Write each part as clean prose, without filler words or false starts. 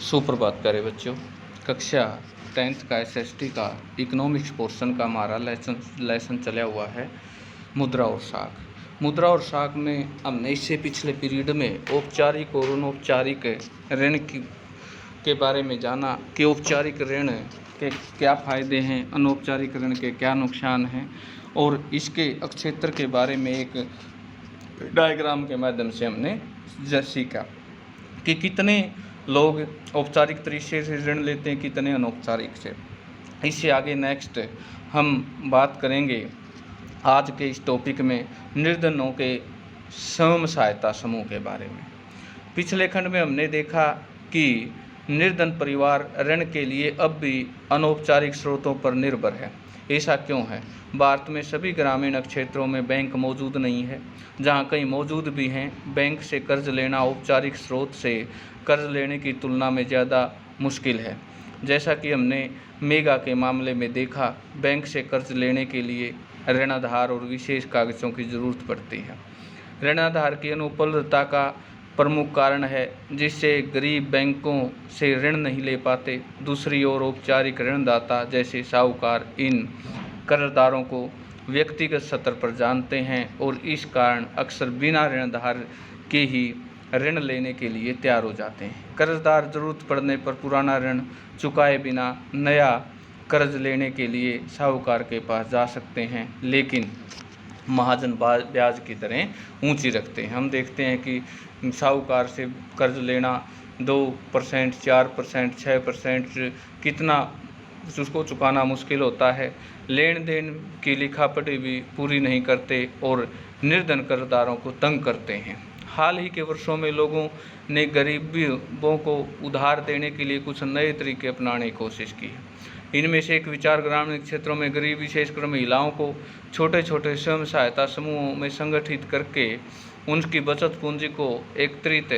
सुप्रभात प्यारे बच्चों। कक्षा 10th का एसएसटी का इकोनॉमिक्स पोर्शन का हमारा लेसन चला हुआ है मुद्रा और साख। मुद्रा और साख में हमने इससे पिछले पीरियड में औपचारिक और अनौपचारिक ऋण के बारे में जाना कि औपचारिक ऋण के क्या फ़ायदे हैं, अनौपचारिक ऋण के क्या नुकसान हैं, और इसके अक्षेत्र के बारे में एक डायग्राम के माध्यम से हमने सीखा कि कितने लोग औपचारिक तरीके से ऋण लेते हैं, कितने अनौपचारिक से। इससे आगे नेक्स्ट हम बात करेंगे आज के इस टॉपिक में निर्धनों के स्वयं सहायता समूह के बारे में। पिछले खंड में हमने देखा कि निर्धन परिवार ऋण के लिए अब भी अनौपचारिक स्रोतों पर निर्भर है। ऐसा क्यों है? भारत में सभी ग्रामीण क्षेत्रों में बैंक मौजूद नहीं है। जहां कहीं मौजूद भी हैं, बैंक से कर्ज लेना औपचारिक स्रोत से कर्ज लेने की तुलना में ज़्यादा मुश्किल है। जैसा कि हमने मेगा के मामले में देखा, बैंक से कर्ज लेने के लिए ऋणाधार और विशेष कागजों की ज़रूरत पड़ती है। ऋणाधार की अनुपलब्धता का प्रमुख कारण है जिससे गरीब बैंकों से ऋण नहीं ले पाते। दूसरी ओर औपचारिक ऋणदाता जैसे साहूकार इन कर्जदारों को व्यक्तिगत स्तर पर जानते हैं और इस कारण अक्सर बिना ऋणधार के ही ऋण लेने के लिए तैयार हो जाते हैं। कर्जदार जरूरत पड़ने पर पुराना ऋण चुकाए बिना नया कर्ज लेने के लिए साहूकार के पास जा सकते हैं, लेकिन महाजन ब्याज की दरें ऊंची रखते हैं। हम देखते हैं कि साहूकार से कर्ज लेना 2%, 4%, 6% कितना उसको चुकाना मुश्किल होता है। लेन देन की लिखापढ़ी भी पूरी नहीं करते और निर्धन कर्जदारों को तंग करते हैं। हाल ही के वर्षों में लोगों ने गरीबों को उधार देने के लिए कुछ नए तरीके अपनाने की कोशिश की है। इनमें से एक विचार ग्रामीण क्षेत्रों में गरीब विशेषकर महिलाओं को छोटे छोटे स्वयं सहायता समूहों में संगठित करके उनकी बचत पूंजी को एकत्रित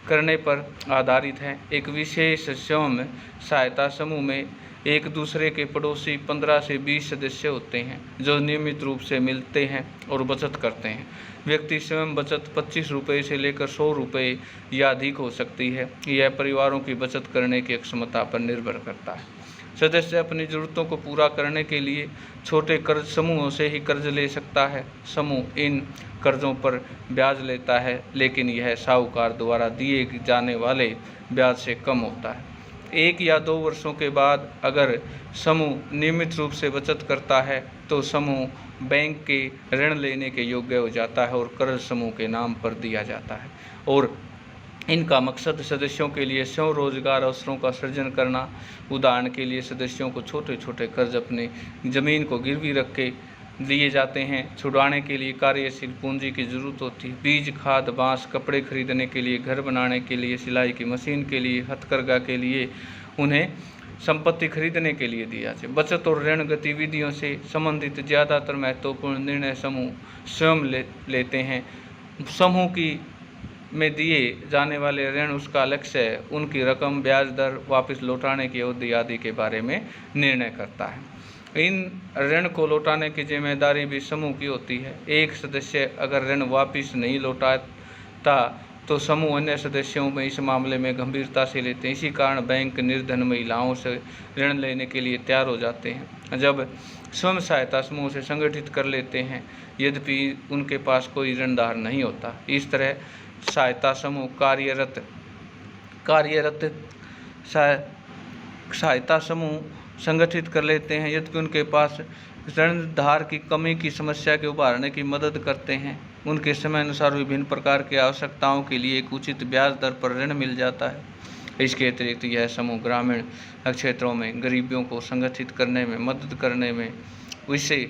करने पर आधारित है। एक विशेष स्वयं सहायता समूह में एक दूसरे के पड़ोसी 15 से 20 सदस्य होते हैं जो नियमित रूप से मिलते हैं और बचत करते हैं। व्यक्ति स्वयं बचत 25 रुपये से लेकर 100 रुपये या अधिक हो सकती है। यह परिवारों की बचत करने की क्षमता पर निर्भर करता है। सदस्य अपनी ज़रूरतों को पूरा करने के लिए छोटे कर्ज समूहों से ही कर्ज ले सकता है। समूह इन कर्जों पर ब्याज लेता है, लेकिन यह साहूकार द्वारा दिए जाने वाले ब्याज से कम होता है। 1 या 2 वर्षों के बाद अगर समूह नियमित रूप से बचत करता है तो समूह बैंक के ऋण लेने के योग्य हो जाता है और कर्ज समूह के नाम पर दिया जाता है। और इनका मकसद सदस्यों के लिए स्वयं रोजगार अवसरों का सृजन करना। उदाहरण के लिए सदस्यों को छोटे छोटे कर्ज अपनी ज़मीन को गिरवी रख के दिए जाते हैं। छुड़वाने के लिए कार्यशील पूंजी की ज़रूरत होती है। बीज, खाद, बांस, कपड़े खरीदने के लिए, घर बनाने के लिए, सिलाई की मशीन के लिए, हथकरघा के लिए उन्हें संपत्ति खरीदने के लिए दिया जाए। बचत और ऋण गतिविधियों से संबंधित ज़्यादातर महत्वपूर्ण निर्णय समूह स्वयं लेते हैं। समूह की में दिए जाने वाले ऋण उसका लक्ष्य है, उनकी रकम, ब्याज दर, वापस लौटाने की अवधि आदि के बारे में निर्णय करता है। इन ऋण को लौटाने की जिम्मेदारी भी समूह की होती है। एक सदस्य अगर ऋण वापस नहीं लौटाता तो समूह अन्य सदस्यों में इस मामले में गंभीरता से लेते हैं। इसी कारण बैंक निर्धन महिलाओं से ऋण लेने के लिए तैयार हो जाते हैं जब स्वयं सहायता समूह से संगठित कर लेते हैं, यद्यपि उनके पास कोई ऋणदार नहीं होता। इस तरह सहायता समूह कार्यरत सहायता समूह संगठित कर लेते हैं, यद्यपि उनके पास ऋणधार की कमी की समस्या के उभारने की मदद करते हैं। उनके समय अनुसार विभिन्न प्रकार की आवश्यकताओं के लिए एक उचित ब्याज दर पर ऋण मिल जाता है। इसके अतिरिक्त यह समूह ग्रामीण क्षेत्रों में गरीबियों को संगठित करने में मदद करने में इससे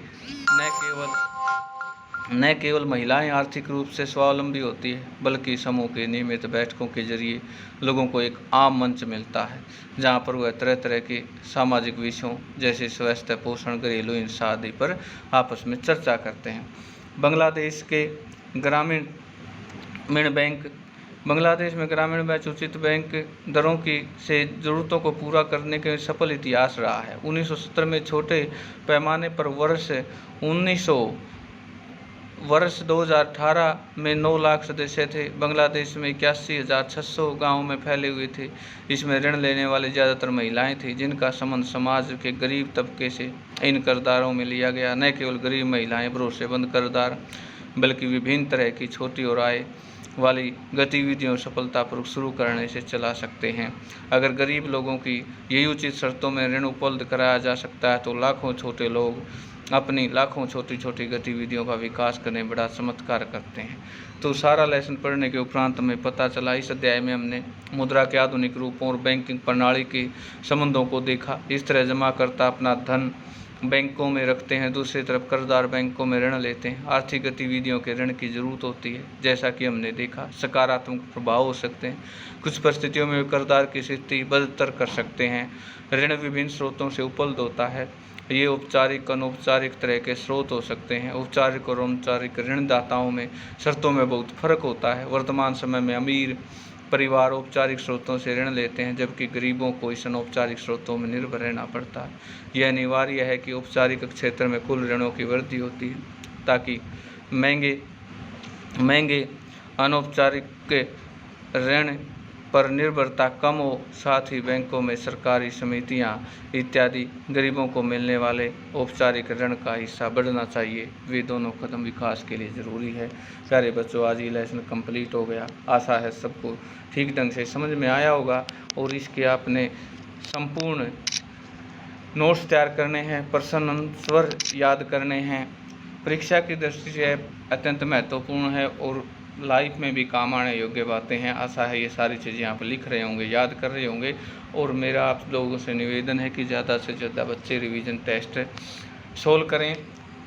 न केवल महिलाएं आर्थिक रूप से स्वावलंबी होती है, बल्कि समूह के नियमित बैठकों के जरिए लोगों को एक आम मंच मिलता है जहां पर वह तरह तरह के सामाजिक विषयों जैसे स्वास्थ्य, पोषण, घरेलू हिंसा आदि पर आपस में चर्चा करते हैं। बांग्लादेश में ग्रामीण बैंक उचित बैंक दरों की से ज़रूरतों को पूरा करने के सफल इतिहास रहा है। 1970 में छोटे पैमाने पर वर्ष वर्ष 2018 में 9 लाख सदस्य थे। बांग्लादेश में 81,600 गाँव में फैले हुए थे। इसमें ऋण लेने वाले ज़्यादातर महिलाएं थीं, जिनका संबंध समाज के गरीब तबके से इन कर्जदारों में लिया गया। न केवल गरीब महिलाएं भरोसेमंद कर्जदार, बल्कि विभिन्न तरह की छोटी और आय वाली गतिविधियों सफलतापूर्वक शुरू करने से चला सकते हैं। अगर गरीब लोगों की यही उचित शर्तों में ऋण उपलब्ध कराया जा सकता है तो लाखों छोटे लोग अपनी लाखों छोटी छोटी गतिविधियों का विकास करने में बड़ा चमत्कार करते हैं। तो सारा लेसन पढ़ने के उपरांत हमें पता चला, इस अध्याय में हमने मुद्रा के आधुनिक रूपों और बैंकिंग प्रणाली के संबंधों को देखा। इस तरह जमाकर्ता अपना धन बैंकों में रखते हैं, दूसरी तरफ कर्जदार बैंकों में ऋण लेते हैं। आर्थिक गतिविधियों के ऋण की जरूरत होती है, जैसा कि हमने देखा। सकारात्मक प्रभाव हो सकते हैं, कुछ परिस्थितियों में कर्जदार की स्थिति बदतर कर सकते हैं। ऋण विभिन्न स्रोतों से उपलब्ध होता है। ये औपचारिक अनौपचारिक तरह के स्रोत हो सकते हैं। औपचारिक और अनौपचारिक ऋणदाताओं में शर्तों में बहुत फर्क होता है। वर्तमान समय में अमीर परिवार औपचारिक स्रोतों से ऋण लेते हैं, जबकि गरीबों को इस अनौपचारिक स्रोतों में निर्भर रहना पड़ता है। यह अनिवार्य है कि औपचारिक क्षेत्र में कुल ऋणों की वृद्धि होती है, ताकि महंगे अनौपचारिक ऋण पर निर्भरता कम हो। साथ ही बैंकों में सरकारी समितियां इत्यादि गरीबों को मिलने वाले औपचारिक ऋण का हिस्सा बढ़ना चाहिए। वे दोनों कदम विकास के लिए ज़रूरी है। प्यारे बच्चों, आज ये लेसन कंप्लीट हो गया। आशा है सबको ठीक ढंग से समझ में आया होगा और इसके आपने संपूर्ण नोट्स तैयार करने हैं, प्रश्न आंसर याद करने हैं। परीक्षा की दृष्टि से अत्यंत महत्वपूर्ण है और लाइफ में भी काम आने योग्य बातें हैं। आशा है ये सारी चीज़ें आप लिख रहे होंगे, याद कर रहे होंगे। और मेरा आप लोगों से निवेदन है कि ज़्यादा से ज़्यादा बच्चे रिवीजन टेस्ट सोल्व करें,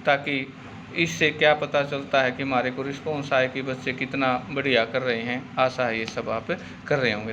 ताकि इससे क्या पता चलता है कि हमारे को रिस्पॉन्स आए कि बच्चे कितना बढ़िया कर रहे हैं। आशा है ये सब आप कर रहे होंगे।